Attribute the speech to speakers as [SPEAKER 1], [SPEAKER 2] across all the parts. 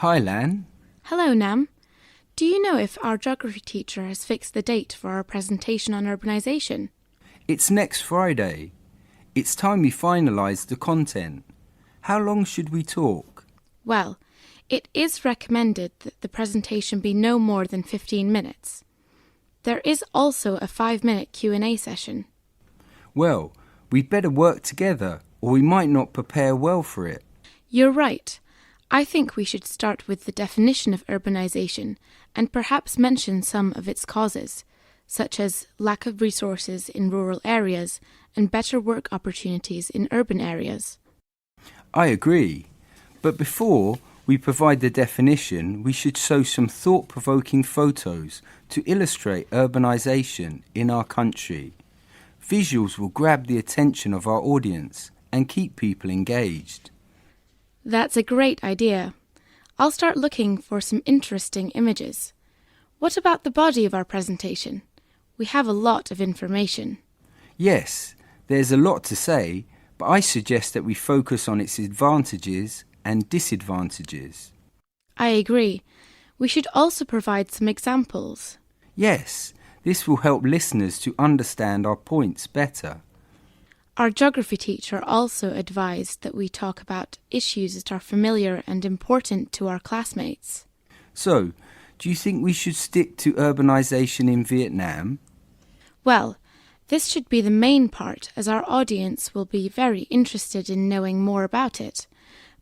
[SPEAKER 1] Hi, Lan.
[SPEAKER 2] Hello, Nam. Do you know if our geography teacher has fixed the date for our presentation on urbanisation?
[SPEAKER 1] It's next Friday. It's time we finalise the content. How long should we talk?
[SPEAKER 2] Well, it is recommended that the presentation be no more than 15 minutes. There is also a 5-minute Q&A session.
[SPEAKER 1] Well, we'd better work together or we might not prepare well for it.
[SPEAKER 2] You're right. I think we should start with the definition of urbanisation and perhaps mention some of its causes, such as lack of resources in rural areas and better work opportunities in urban areas.
[SPEAKER 1] I agree. But before we provide the definition, we should show some thought-provoking photos to illustrate urbanisation in our country. Visuals will grab the attention of our audience and keep people engaged.
[SPEAKER 2] That's a great idea. I'll start looking for some interesting images. What about the body of our presentation? We have a lot of information.
[SPEAKER 1] Yes, there's a lot to say, but I suggest that we focus on its advantages and disadvantages.
[SPEAKER 2] I agree. We should also provide some examples.
[SPEAKER 1] Yes, this will help listeners to understand our points better.
[SPEAKER 2] Our geography teacher also advised that we talk about issues that are familiar and important to our classmates.
[SPEAKER 1] So, do you think we should stick to urbanisation in Vietnam?
[SPEAKER 2] Well, this should be the main part, as our audience will be very interested in knowing more about it.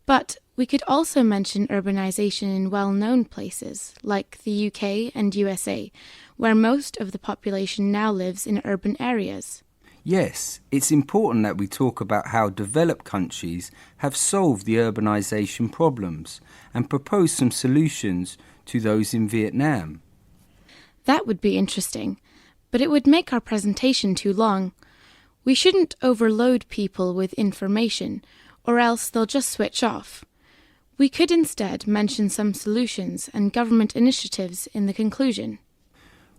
[SPEAKER 2] But we could also mention urbanisation in well-known places, like the UK and USA, where most of the population now lives in urban areas.
[SPEAKER 1] Yes, it's important that we talk about how developed countries have solved the urbanisation problems and propose some solutions to those in Vietnam.
[SPEAKER 2] That would be interesting, but it would make our presentation too long. We shouldn't overload people with information, or else they'll just switch off. We could instead mention some solutions and government initiatives in the conclusion.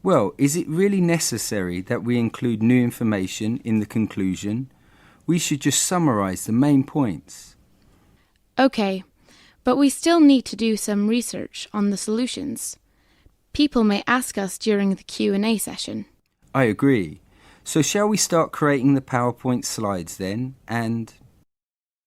[SPEAKER 1] Well, is it really necessary that we include new information in the conclusion? We should just summarise the main points.
[SPEAKER 2] Okay, but we still need to do some research on the solutions. People may ask us during the Q&A session.
[SPEAKER 1] I agree. So shall we start creating the PowerPoint slides then? And